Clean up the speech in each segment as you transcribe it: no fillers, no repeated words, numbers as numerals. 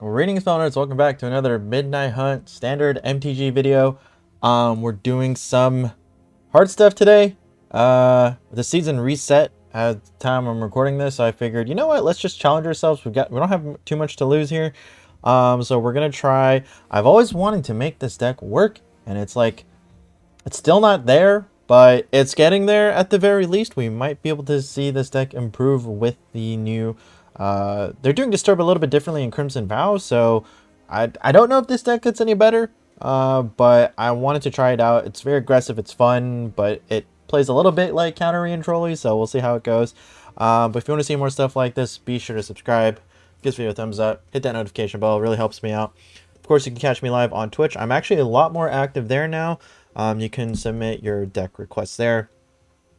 Greetings, owners. Welcome back to another Midnight Hunt standard MTG video. We're doing some hard stuff today. The season reset at the time I'm recording this, so I figured, you know what? Let's just challenge ourselves. We don't have too much to lose here. So we're gonna try. I've always wanted to make this deck work, and it's still not there, but it's getting there at the very least. We might be able to see this deck improve with the new. They're doing Disturb a little bit differently in Crimson Vow, so I don't know if this deck gets any better, but I wanted to try it out. It's very aggressive, it's fun, but it plays a little bit like Counter and Trolley, so we'll see how it goes. But if you want to see more stuff like this, be sure to subscribe, give this video a thumbs up, hit that notification bell, it really helps me out. Of course, you can catch me live on Twitch. I'm actually a lot more active there now. You can submit your deck requests there.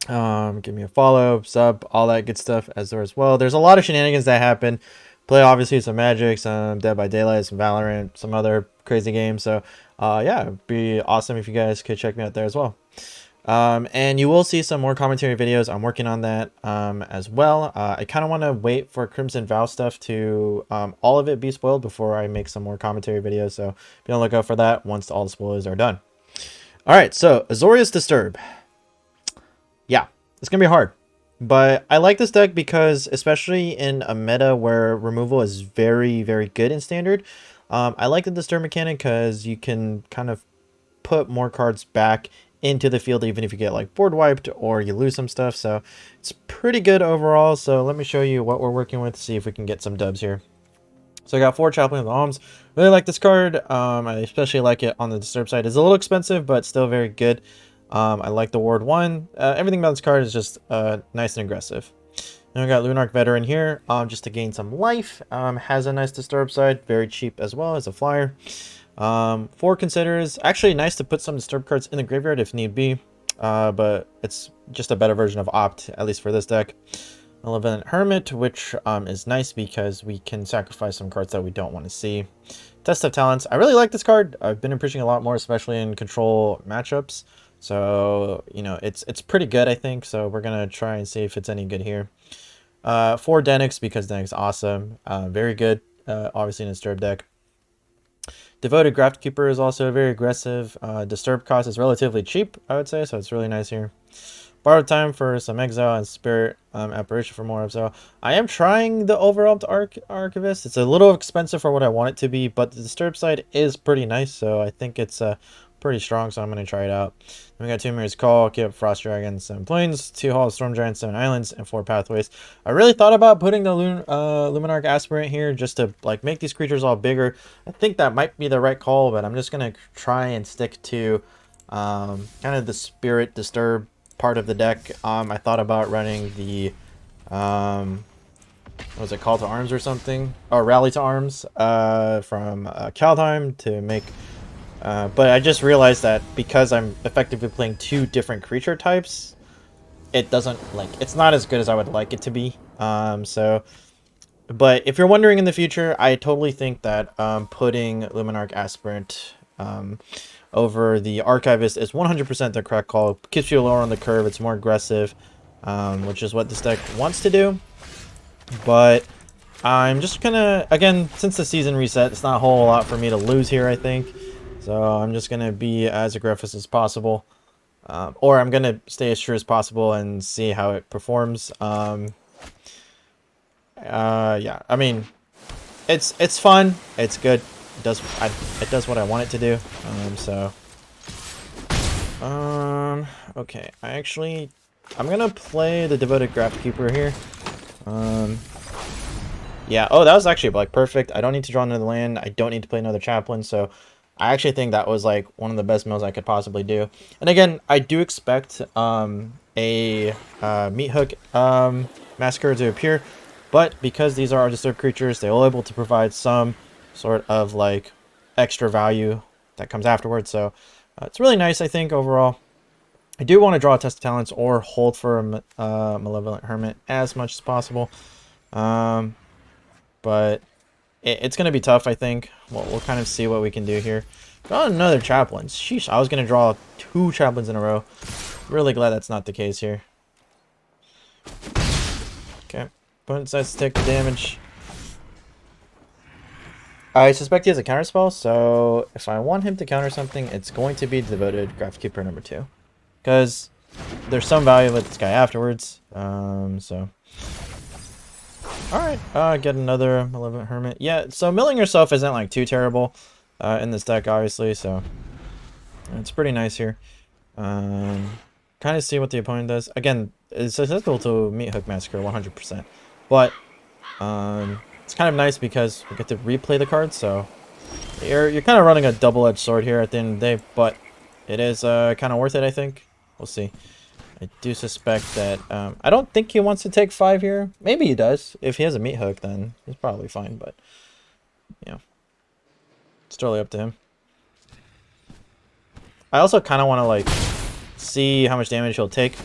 Give me a follow, sub, all that good stuff as well. There's a lot of shenanigans that happen. Play obviously some Magic, some Dead by Daylight, some Valorant, some other crazy games. So yeah, it'd be awesome if you guys could check me out there as well. And you will see some more commentary videos. I'm working on that as well. I kind of want to wait for Crimson Vow stuff to all of it be spoiled before I make some more commentary videos. So be on the lookout for that once all the spoilers are done. All right, so Azorious Disturb. Yeah, it's gonna be hard, but I like this deck because, especially in a meta where removal is very, very good in standard, I like the Disturb mechanic because you can kind of put more cards back into the field even if you get like board wiped or you lose some stuff. So it's pretty good overall. So let me show you what we're working with, see if we can get some dubs here. So I got 4 Chaplain of the Alms. Really like this card. I especially like it on the Disturb side. It's a little expensive, but still very good. I like the Ward 1. Everything about this card is just nice and aggressive. Then we got Lunarch Veteran here, just to gain some life. Has a nice Disturb side, very cheap as well as a flyer. 4 Considerers. Actually nice to put some Disturb cards in the graveyard if need be, but it's just a better version of Opt, at least for this deck. Malevolent Hermit, which is nice because we can sacrifice some cards that we don't want to see. Test of Talents. I really like this card. I've been appreciating a lot more, especially in control matchups. So, you know, it's pretty good, I think. So we're going to try and see if it's any good here. 4 Denix, because Denix awesome. Very good, obviously, in a Disturb deck. Devoted Graftkeeper is also very aggressive. Disturb cost is relatively cheap, I would say, so it's really nice here. Borrowed Time for some Exile and Spirit Apparition for more Exile. I am trying the Overwhelmed Archivist. It's a little expensive for what I want it to be, but the Disturb side is pretty nice, so I think it's pretty strong, so I'm going to try it out. Then we got 2 Mirror's Call, Keep Frost Dragon, 7 Plains, 2 Hall of Storm Giants, 7 Islands, and 4 Pathways. I really thought about putting the Luminarch Aspirant here just to like make these creatures all bigger. I think that might be the right call, but I'm just going to try and stick to kind of the Spirit Disturb part of the deck. I thought about running the what was it, Call to Arms or something, or Rally to Arms from Kaldheim to make but I just realized that because I'm effectively playing 2 different creature types, it doesn't, like, it's not as good as I would like it to be. So but if you're wondering in the future, I totally think that putting Luminarch Aspirant over the Archivist is 100% the correct call. It keeps you lower on the curve, it's more aggressive, which is what this deck wants to do. But I'm just gonna, again, since the season reset, it's not a whole lot for me to lose here, I think. So I'm just gonna be as aggressive as possible. Or I'm gonna stay as true as possible and see how it performs. Yeah, I mean, it's fun, it's good. It does what I want it to do. Okay, I'm gonna play the Devoted Graftkeeper here. Yeah, oh, that was actually like perfect. I don't need to draw another land. I don't need to play another Chaplain, so I actually think that was like one of the best mills I could possibly do. And again, I do expect a Meat Hook Massacre to appear, but because these are Disturbed creatures, they're all able to provide some sort of like extra value that comes afterwards. So it's really nice, I think, overall. I do want to draw a Test of Talents or hold for a Malevolent Hermit as much as possible. But it's going to be tough, I think. We'll kind of see what we can do here. Got another Chaplain. Sheesh, I was going to draw 2 Chaplains in a row. Really glad that's not the case here. Okay. Opponent decides to take the damage. I suspect he has a counterspell, so if I want him to counter something, it's going to be Devoted Graphkeeper number 2. Because there's some value with this guy afterwards. So... Alright, get another Malevolent Hermit. Yeah, so milling yourself isn't like too terrible in this deck, obviously, so it's pretty nice here. Kind of see what the opponent does. Again, it's susceptible to Meat Hook Massacre 100%, but it's kind of nice because we get to replay the card, so you're kind of running a double-edged sword here at the end of the day, but it is kind of worth it, I think. We'll see. I do suspect that, I don't think he wants to take 5 here. Maybe he does. If he has a Meat Hook, then he's probably fine, but, you know, it's totally up to him. I also kind of want to, like, see how much damage he'll take.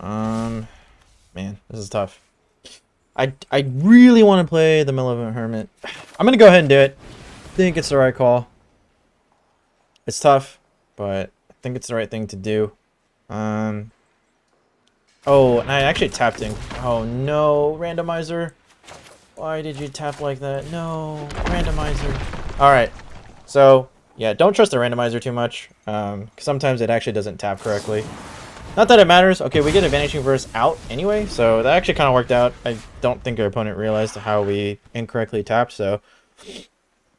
Man, this is tough. I really want to play the Malevolent Hermit. I'm going to go ahead and do it. I think it's the right call. It's tough, but I think it's the right thing to do. Oh, and I actually tapped in. Oh no, randomizer. Why did you tap like that? No, randomizer. Alright, so, yeah, don't trust the randomizer too much. Cause sometimes it actually doesn't tap correctly. Not that it matters. Okay, we get a Vanishing Verse out anyway, so that actually kind of worked out. I don't think our opponent realized how we incorrectly tapped, so...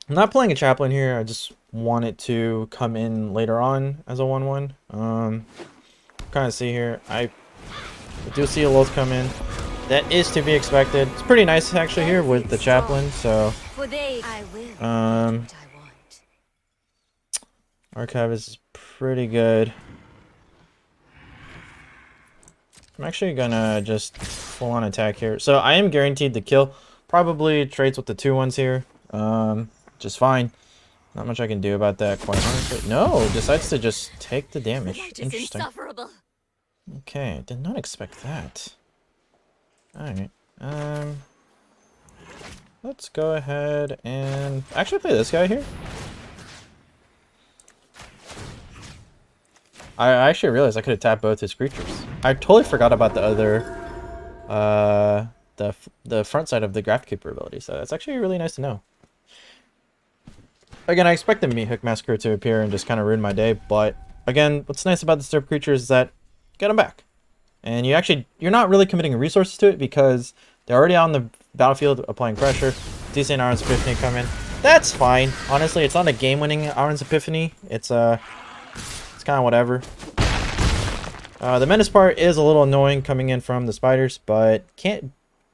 I'm not playing a Chaplain here, I just want it to come in later on as a 1-1. Kind of see here, I do see a Loath come in. That is to be expected. It's pretty nice actually here with the Chaplain, so... Archivist is pretty good. I'm actually gonna just full on attack here. So I am guaranteed to kill. Probably trades with the 2-1s here. Just fine. Not much I can do about that, quite honestly. No, decides to just take the damage. Interesting. Okay, did not expect that. Alright. Let's go ahead and actually play this guy here. I actually realized I could have tapped both his creatures. I totally forgot about the other, the front side of the Graphkeeper ability, so that's actually really nice to know. Again, I expect the Meat Hook Massacre to appear and just kind of ruin my day, but again, what's nice about the Disturb creatures is that you get them back. And you're not really committing resources to it because they're already on the battlefield applying pressure. Decent Auron's Epiphany come in. That's fine. Honestly, it's not a game-winning Auron's Epiphany. It's kind of whatever. The Menace part is a little annoying coming in from the spiders, but can't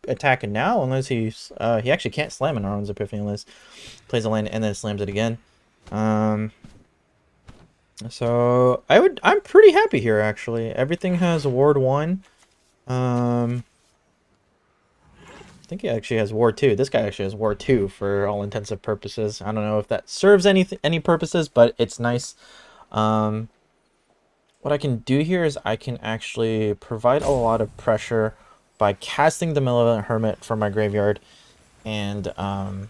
attack it now unless he actually can't slam an Auron's Epiphany unless plays a land and then slams it again. So I'm pretty happy here actually. Everything has Ward 1. I think he actually has Ward 2. This guy actually has Ward 2 for all intents and purposes. I don't know if that serves any purposes, but it's nice. What I can do here is I can actually provide a lot of pressure by casting the Malevolent Hermit from my graveyard, and can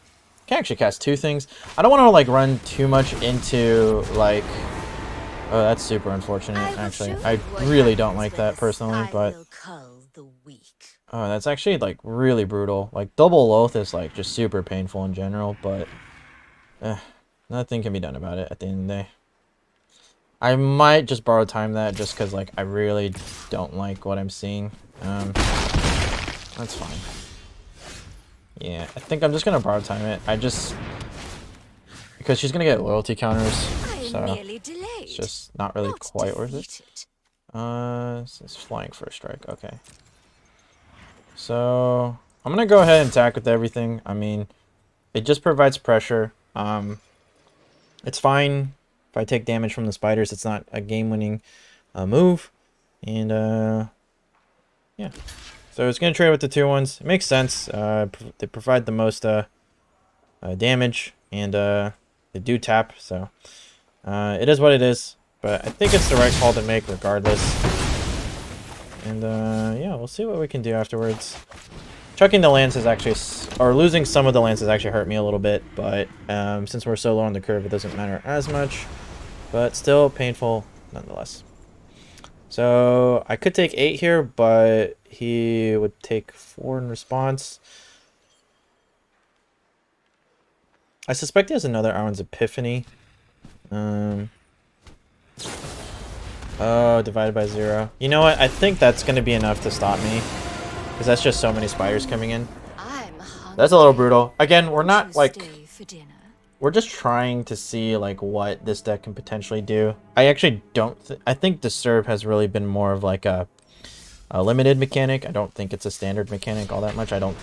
actually cast 2 things. I don't want to like run too much into like... Oh, that's super unfortunate, actually. I really don't like that personally, but... Oh, that's actually like really brutal. Like double Loath is like just super painful in general, but nothing can be done about it at the end of the day. I might just borrow time that just because like I really don't like what I'm seeing. That's fine. Yeah, I think I'm just gonna borrow time it. Because she's gonna get loyalty counters, so it's just not really quite worth it. It's flying for a strike. Okay. So I'm gonna go ahead and attack with everything. I mean, it just provides pressure. It's fine if I take damage from the spiders. It's not a game-winning move, and yeah. So it's gonna trade with the 2-1s. It makes sense. They provide the most damage, and they do tap. So it is what it is. But I think it's the right call to make regardless. And yeah, we'll see what we can do afterwards. Chucking the lands is actually, or losing some of the lands has actually hurt me a little bit, but since we're so low on the curve, it doesn't matter as much. But still painful nonetheless. So I could take 8 here, but he would take 4 in response. I suspect he has another Arwen's Epiphany. Oh, divided by 0. You know what? I think that's going to be enough to stop me. Because that's just so many spiders coming in. That's a little brutal. Again, we're not, like... We're just trying to see, like, what this deck can potentially do. I actually don't... I think Disturb has really been more of, like, a limited mechanic. I don't think it's a standard mechanic all that much. I don't...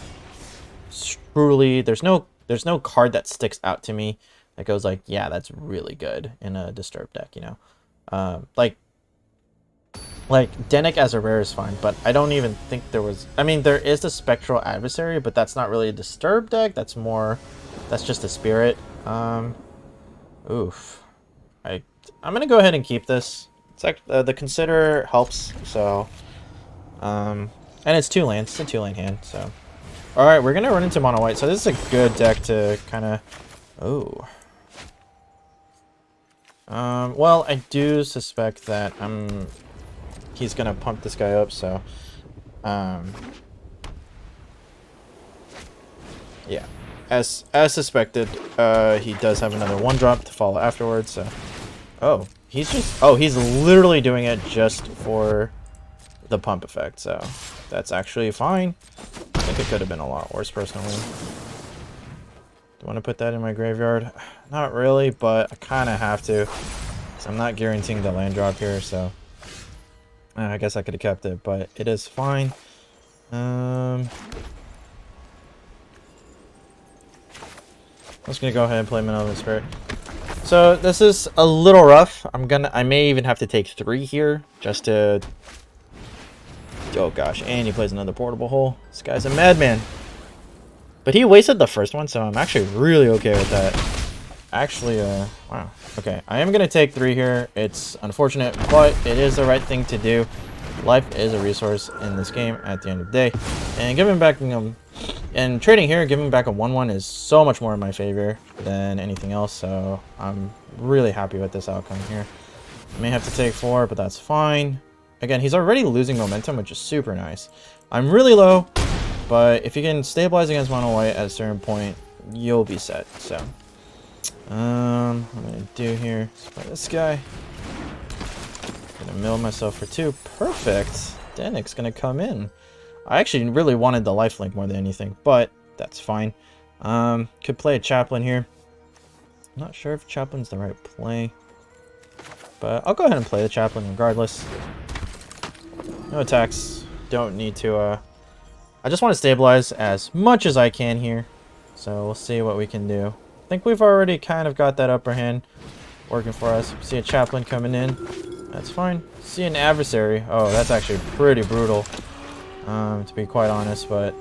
Truly... There's no card that sticks out to me that goes, like, yeah, that's really good in a Disturb deck, you know? Like, Denic as a rare is fine, but I don't even think there was... I mean, there is the Spectral Adversary, but that's not really a Disturb deck. That's more... That's just a Spirit. Oof. I'm gonna go ahead and keep this. It's like, the Consider helps, so... and it's 2 lands. It's a 2-lane hand, so... Alright, we're gonna run into mono white, so this is a good deck to kind of... Oh. Well, I do suspect that he's gonna pump this guy up, so... Yeah. As suspected, he does have another 1-drop to follow afterwards, so... Oh, he's just... Oh, he's literally doing it just for the pump effect, so... That's actually fine. I think it could have been a lot worse, personally. Do I want to put that in my graveyard? Not really, but I kind of have to. So I'm not guaranteeing the land drop here, so... I guess I could have kept it, but it is fine. I'm just gonna go ahead and play Malevolent Spirit. So this is a little rough. I may even have to take 3 here just to... Oh gosh, and he plays another portable hole. This guy's a madman. But he wasted the first one, so I'm actually really okay with that. Actually, wow. Okay, I am gonna take 3 here. It's unfortunate, but it is the right thing to do. Life is a resource in this game at the end of the day. And giving back, and trading here, giving back a 1/1 is so much more in my favor than anything else. So I'm really happy with this outcome here. I may have to take 4, but that's fine. Again, he's already losing momentum, which is super nice. I'm really low, but if you can stabilize against mono white at a certain point, you'll be set. So, what I'm gonna do here is play this guy. Gonna mill myself for 2. Perfect. Denic's gonna come in. I actually really wanted the lifelink more than anything, but that's fine. Could play a Chaplain here. I'm not sure if Chaplain's the right play, but I'll go ahead and play the Chaplain regardless. No attacks. Don't need to, I just want to stabilize as much as I can here. So we'll see what we can do. I think we've already kind of got that upper hand working for us. See a Chaplain coming in. That's fine. See an Adversary. Oh, that's actually pretty brutal, to be quite honest, but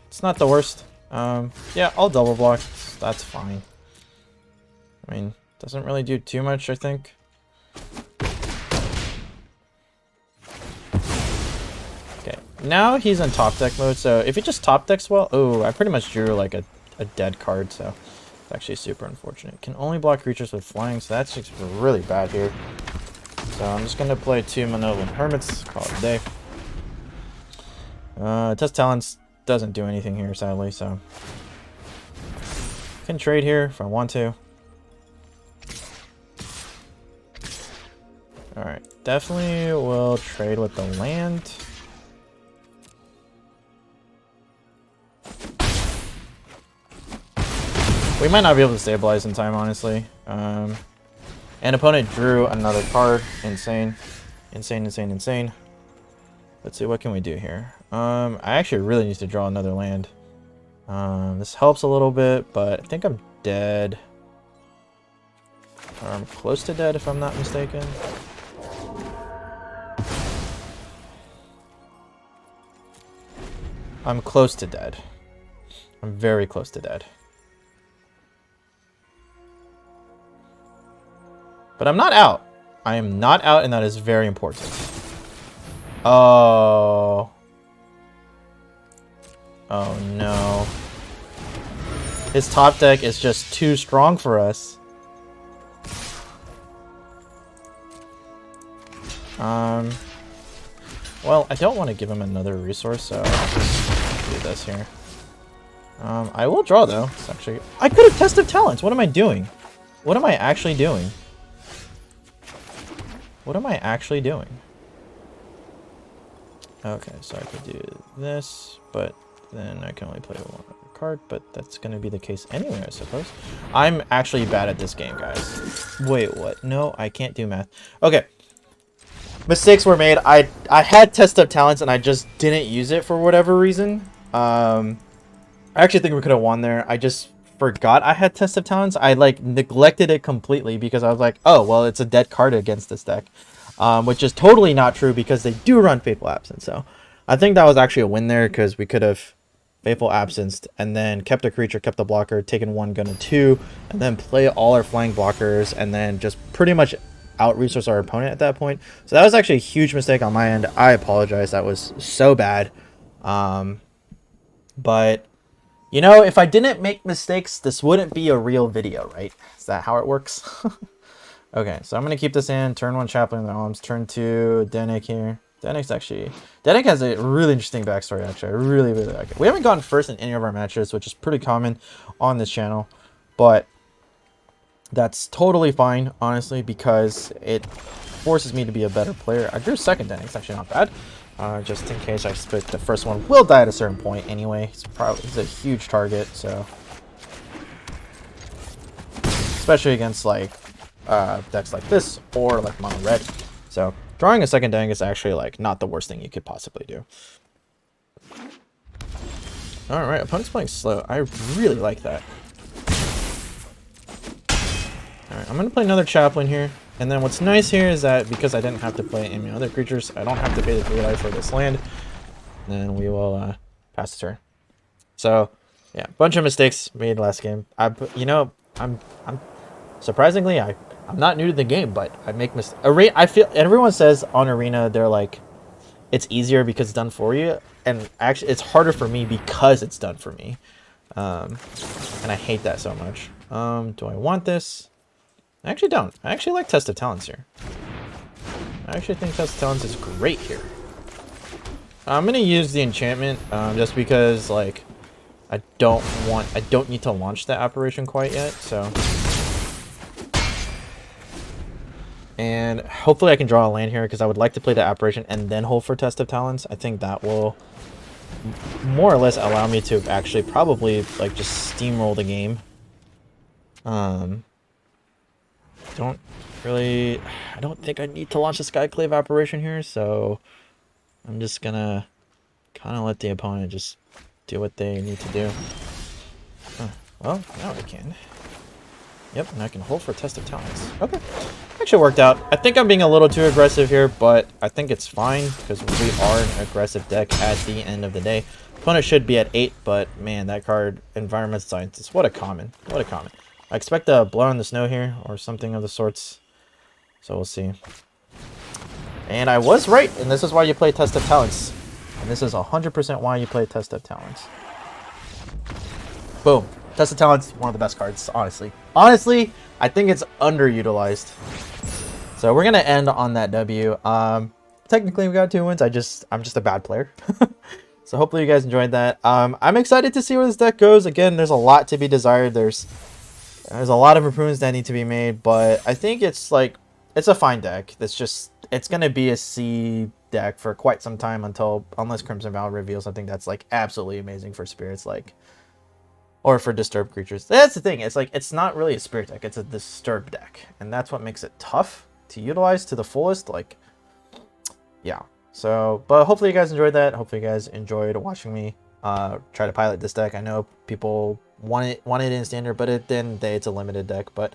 it's not the worst. Yeah, I'll double block. That's fine. I mean, doesn't really do too much, I think. Now he's in top deck mode, so if he just top decks well... Oh, I pretty much drew like a dead card, so it's actually super unfortunate. Can only block creatures with flying, so that's just really bad here. So I'm just going to play 2 Malevolent Hermits, call it a day. Test Talents doesn't do anything here, sadly, so... Can trade here if I want to. Alright, definitely will trade with the land. We might not be able to stabilize in time, honestly. And opponent drew another card. Insane. Insane, insane, insane. Let's see, what can we do here? I actually really need to draw another land. This helps a little bit, but I think I'm dead. Or I'm close to dead, if I'm not mistaken. I'm close to dead. I'm very close to dead. But I'm not out. I am not out, and that is very important. Oh. Oh no. His top deck is just too strong for us. Well, I don't want to give him another resource, so I'll just do this here. I will draw though. It's actually, I could have Test of Talents. What am I doing? What am I actually doing? What am I actually doing? Okay, so I could do this, but then I can only play one card, but that's going to be the case anyway, I suppose. I'm actually bad at this game, guys. Wait, what? No, I can't do math. Okay. Mistakes were made. I had Test of Talents and I just didn't use it for whatever reason. I actually think we could have won there. I just forgot I had Test of Talents. I like neglected it completely because I was like, oh, well, it's a dead card against this deck. Which is totally not true because they do run Fateful Absence. So I think that was actually a win there because we could have Fateful Absenced and then kept a creature, kept the blocker, taken one, gun a two, and then play all our flying blockers and then just pretty much out-resource our opponent at that point. So that was actually a huge mistake on my end. I apologize. That was so bad. But, you know, if I didn't make mistakes, this wouldn't be a real video, right? Is that how it works? Okay, so I'm going to keep this in. Turn 1 Chaplain in the arms. Turn 2 Denik here. Denik has a really interesting backstory, actually. I really, really like it. We haven't gotten first in any of our matches, which is pretty common on this channel. But that's totally fine, honestly, because it forces me to be a better player. I drew second Denik. It's actually not bad. Just in case I split, the first one will die at a certain point anyway. He's a huge target, so... Especially against, like... decks like this or like mono red. So drawing a second Denik is actually like not the worst thing you could possibly do. All right, opponent's playing slow. I really like that. All right, I'm gonna play another Chaplain here, and then what's nice here is that because I didn't have to play any other creatures, I don't have to pay the 3 life for this land. And then we will pass the turn. So yeah, bunch of mistakes made last game. I'm surprisingly I'm not new to the game, but I make mistakes. I feel everyone says on Arena they're like it's easier because it's done for you, and actually it's harder for me because it's done for me, and I hate that so much. Do I want this? I actually don't. I actually like Test of Talents here. I actually think Test of Talents is great here. I'm gonna use the enchantment just because like I don't need to launch that apparition quite yet, so. And hopefully I can draw a land here because I would like to play the apparition and then hold for Test of Talents. I think that will more or less allow me to actually probably like just steamroll the game. I don't think I need to launch the Skyclave apparition here, so I'm just gonna kind of let the opponent just do what they need to do. Well, now I can. Yep, and I can hold for Test of Talents. Okay. Actually worked out. I think I'm being a little too aggressive here, but I think it's fine because we are an aggressive deck at the end of the day. Opponent should be at 8, but man, that card, Environmental Scientist, what a common. What a common. I expect a Blow in the Snow here or something of the sorts. So we'll see. And I was right, and this is why you play Test of Talents. And this is 100% why you play Test of Talents. Boom. Test of Talents, one of the best cards, honestly. Honestly, I think it's underutilized. So we're gonna end on that W. Technically we got 2 wins. I'm just a bad player. So hopefully you guys enjoyed that. I'm excited to see where this deck goes. Again, there's a lot to be desired. There's a lot of improvements that need to be made, but I think it's a fine deck. It's gonna be a C deck for quite some time unless Crimson Vow reveals something that's like absolutely amazing for spirits, like. Or for disturbed creatures. That's the thing. It's like, it's not really a spirit deck. It's a disturbed deck. And that's what makes it tough to utilize to the fullest. Like, yeah. So, but hopefully you guys enjoyed that. Hopefully you guys enjoyed watching me try to pilot this deck. I know people want it in standard, but at the end of the day, it's a limited deck. But,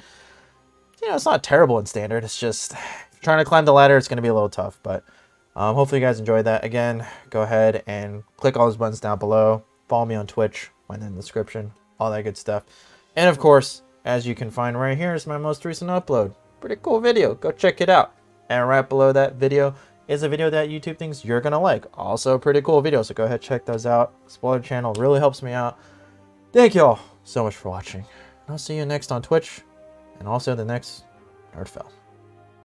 you know, it's not terrible in standard. It's just trying to climb the ladder. It's going to be a little tough. But hopefully you guys enjoyed that. Again, go ahead and click all those buttons down below. Follow me on Twitch. Find in the description, all that good stuff. And of course, as you can find right here is my most recent upload. Pretty cool video. Go check it out. And right below that video is a video that YouTube thinks you're gonna like. Also a pretty cool video, so go ahead, check those out. Explore the channel, really helps me out. Thank you all so much for watching. I'll see you next on Twitch and also the next Nerdfell.